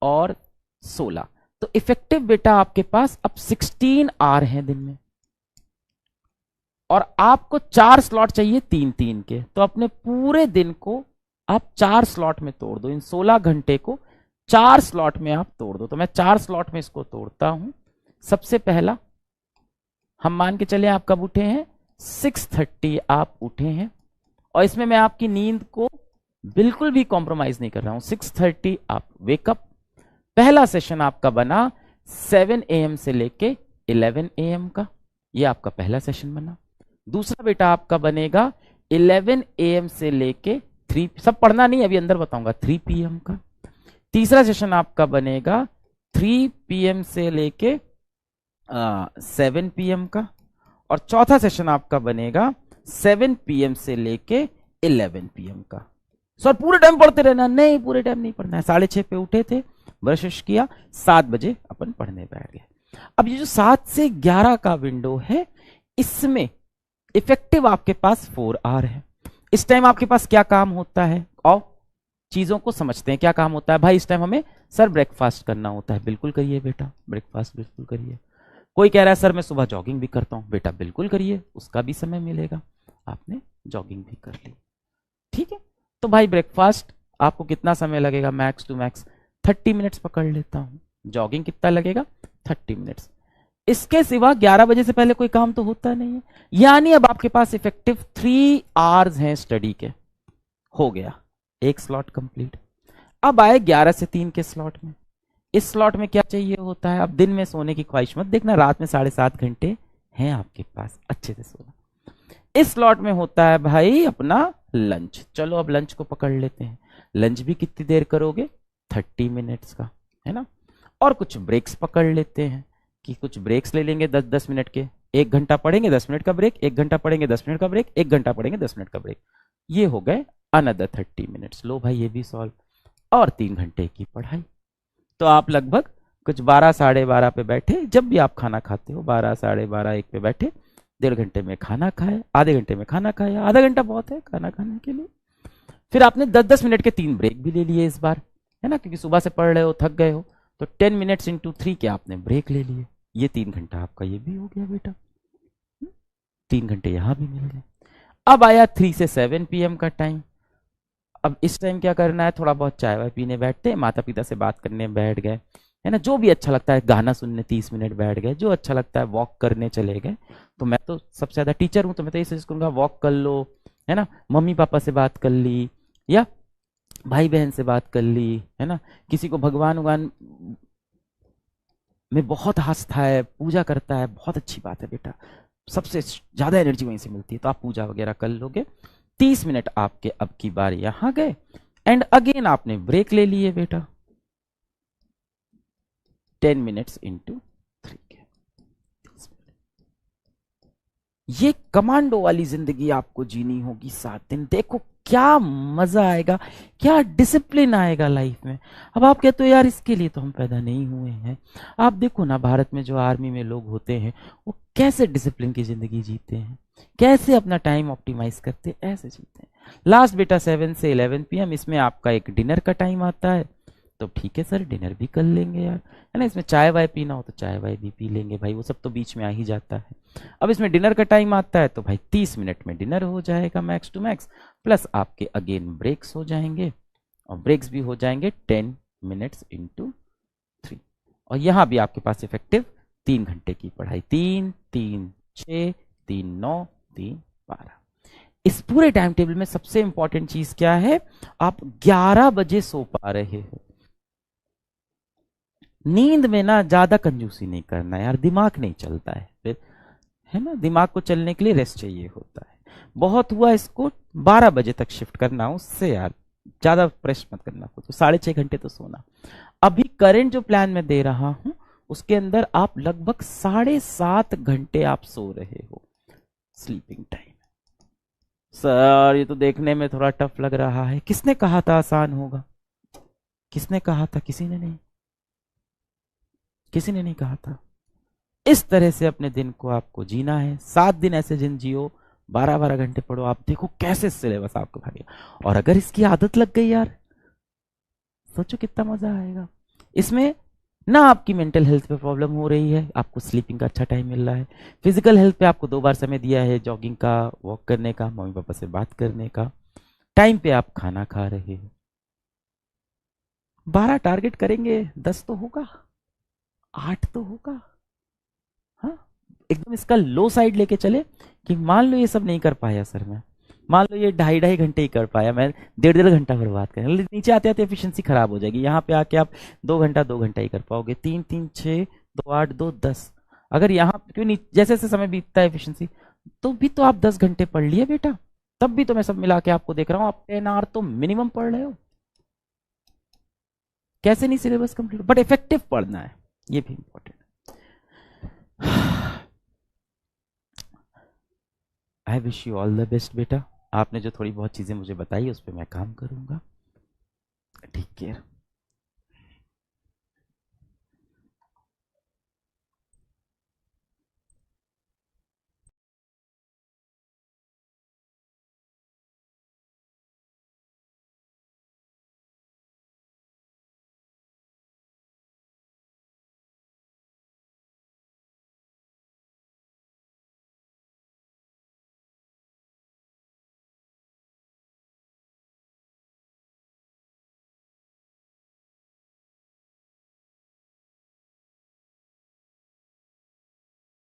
और 16, तो इफेक्टिव बेटा आपके पास अब 16 आवर हैं दिन में, और आपको 4 स्लॉट चाहिए 3-3 के। तो अपने पूरे दिन को आप 4 स्लॉट में तोड़ दो, इन 16 घंटे को 4 स्लॉट में आप तोड़ दो। तो मैं 4 स्लॉट में इसको तोड़ता हूं, सबसे पहला हम मान के चले आप कब उठे हैं, 6:30 आप उठे हैं, और इसमें मैं आपकी नींद को बिल्कुल भी कॉम्प्रोमाइज नहीं कर रहा हूं। 6:30 आप वेकअप। पहला सेशन आपका बना 7 AM से लेके 11 AM का, ये आपका पहला सेशन बना। दूसरा बेटा आपका बनेगा 11 AM से लेके 3, सब पढ़ना नहीं अभी अंदर बताऊंगा, 3 PM का। तीसरा सेशन आपका बनेगा 3 PM से लेके 7 PM का, और चौथा सेशन आपका बनेगा 7 PM से लेके 11 PM का। सर पूरे टाइम पढ़ते रहना? नहीं, पूरे टाइम नहीं पढ़ना है। 6:30 पे उठे थे, ब्रश किया, 7 बजे अपन पढ़ने बैठ गए। अब ये जो 7 से 11 का विंडो है, इसमें इफेक्टिव आपके पास 4 आवर है। इस टाइम आपके पास क्या काम होता है, और चीजों को समझते हैं क्या काम होता है। भाई इस टाइम हमें सर ब्रेकफास्ट करना होता है, बिल्कुल करिए बेटा, ब्रेकफास्ट बिल्कुल करिए। कोई कह रहा है सर मैं सुबह जॉगिंग भी करता हूं, बेटा बिल्कुल करिए, उसका भी समय मिलेगा, आपने जॉगिंग भी कर ली, ठीक है। तो भाई ब्रेकफास्ट आपको कितना समय लगेगा, मैक्स टू मैक्स 30 मिनट्स पकड़ लेता हूं। जॉगिंग कितना लगेगा, 30 मिनट्स। इसके सिवा 11 बजे से पहले कोई काम तो होता नहीं है, यानी अब आपके पास इफेक्टिव 3 आवर्स हैं स्टडी के। हो गया एक स्लॉट कंप्लीट। अब आए 11 से 3 के स्लॉट में। इस स्लॉट में क्या चाहिए होता है, अब दिन में सोने की ख्वाहिश मत देखना, रात में 7.5 घंटे हैं आपके पास, अच्छे से सोना। इस स्लॉट में होता है भाई अपना लंच। चलो अब लंच को पकड़ लेते हैं। लंच भी कितनी देर करोगे, 30 मिनट्स का, है ना। और कुछ ब्रेक्स पकड़ लेते हैं कि कुछ ब्रेक्स ले लेंगे 10-10 मिनट के। 1 घंटा पढ़ेंगे 10 मिनट का ब्रेक, 1 घंटा पढ़ेंगे 10 मिनट का ब्रेक, 1 घंटा पढ़ेंगे 10 मिनट का ब्रेक। ये हो गए अनदर 30 मिनट्स। लो भाई ये भी सॉल्व। और 3 घंटे की पढ़ाई। तो आप लगभग कुछ 12 साढ़े 12 पे बैठे, जब भी आप खाना खाते हो 12 साढ़े 12 1 पे बैठे, 1.5 घंटे में खाना खाए, आधे घंटे में खाना खाया, आधा घंटा बहुत है खाना खाने के लिए। फिर आपने 10-10 मिनट के 3 ब्रेक भी ले लिए इस बार, है ना, क्योंकि सुबह से पढ़ रहे हो, थक गए हो, तो 10 मिनट्स इंटू 3 के आपने ब्रेक ले लिए। ये 3 घंटा आपका ये भी हो गया बेटा, 3 घंटे यहां भी मिल गए। अब आया 3 से 7 PM का टाइम। अब इस टाइम क्या करना है, थोड़ा बहुत चाय वाय पीने बैठते हैं, माता पिता से बात करने बैठ गए, है ना, जो भी अच्छा लगता है, गाना सुनने 30 मिनट बैठ गए, जो अच्छा लगता है वॉक करने चले गए। तो मैं तो सबसे ज्यादा टीचर हूं, तो मैं तो ये सजेस्ट करूंगा वॉक कर लो, है ना, मम्मी पापा से बात कर ली, या भाई बहन से बात कर ली, है ना। किसी को भगवान उगवान में बहुत आस्था है, पूजा करता है, बहुत अच्छी बात है बेटा, सबसे ज्यादा एनर्जी वहीं से मिलती है, तो आप पूजा वगैरह कर लोगे। 30 मिनट आपके अब की बार यहां गए, एंड अगेन आपने ब्रेक ले लिए बेटा, 10 मिनट्स इंटू 3 के। ये कमांडो वाली जिंदगी आपको जीनी होगी 7 दिन। देखो क्या मजा आएगा, क्या डिसिप्लिन आएगा लाइफ में। अब आप कहते हो यार इसके लिए तो हम पैदा नहीं हुए हैं। आप देखो ना भारत में जो आर्मी में लोग होते हैं वो कैसे डिसिप्लिन की जिंदगी जीते हैं, कैसे अपना टाइम ऑप्टिमाइज करते हैं, ऐसे जीते हैं। लास्ट बेटा 7 से 11 PM, इसमें आपका एक डिनर का टाइम आता है, तो ठीक है सर डिनर भी कर लेंगे यार, है ना। इसमें चाय वाय पीना हो तो चाय वाय भी पी लेंगे भाई, वो सब तो बीच में आ ही जाता है। अब इसमें डिनर का टाइम आता है, तो भाई 30 मिनट में डिनर हो जाएगा मैक्स टू मैक्स, प्लस आपके अगेन ब्रेक्स हो जाएंगे, और ब्रेक्स भी हो जाएंगे 10 मिनट्स इंटू 3। और यहां भी आपके पास इफेक्टिव 3 घंटे की पढ़ाई, 3 3 6 3 9 3 12। इस पूरे टाइम टेबल में सबसे इंपॉर्टेंट चीज क्या है, आप 11 बजे सो पा रहे हो। नींद में ना ज्यादा कंजूसी नहीं करना यार, दिमाग नहीं चलता है फिर, है ना, दिमाग को चलने के लिए रेस्ट चाहिए होता है। बहुत हुआ इसको 12 बजे तक शिफ्ट करना, उससे यार ज्यादा प्रेस मत करना खुद को, 6.5 घंटे तो सोना। अभी करंट जो प्लान मैं दे रहा हूं उसके अंदर आप लगभग 7.5 घंटे आप सो रहे हो, स्लीपिंग टाइम। सर ये तो देखने में थोड़ा टफ लग रहा है, किसने कहा था आसान होगा, किसने कहा था, किसी ने नहीं, किसी ने नहीं कहा था। इस तरह से अपने दिन को आपको जीना है, 7 दिन ऐसे दिन जियो, 12-12 घंटे पढ़ो, आप देखो कैसे सिलेबस आपको भागेगा। और अगर इसकी आदत लग गई यार, सोचो कितना मजा आएगा। इसमें ना आपकी मेंटल हेल्थ पे प्रॉब्लम हो रही है, आपको स्लीपिंग का अच्छा टाइम मिल रहा है, फिजिकल हेल्थ पे आपको 2 बार समय दिया है, जॉगिंग का, वॉक करने का, मम्मी पापा से बात करने का, टाइम पे आप खाना खा रहे हो। 12 टारगेट करेंगे, 10 तो होगा, 8 तो होगा, हाँ, एकदम इसका लो साइड लेके चले कि मान लो ये सब नहीं कर पाया सर मैं, मान लो ये 2.5 घंटे ही कर पाया, मैं 1.5 घंटा बर्बाद कर, नीचे आते आते एफिशिएंसी खराब हो जाएगी। यहाँ पे आके आप 2 घंटा ही कर पाओगे, 3 3 6 2 8 2 10। अगर यहाँ क्यों नहीं, जैसे जैसे समय बीतता है एफिशिएंसी, तो भी तो आप 10 घंटे पढ़ लिए बेटा, तब भी तो मैं सब मिला के आपको देख रहा हूँ आप 10 आवर तो मिनिमम पढ़ रहे हो। कैसे नहीं सिलेबस कंप्लीट, बट इफेक्टिव पढ़ना है, ये भी important. I wish you all the best बेटा। आपने जो थोड़ी बहुत चीजें मुझे बताई उस पर मैं काम करूंगा। Take care.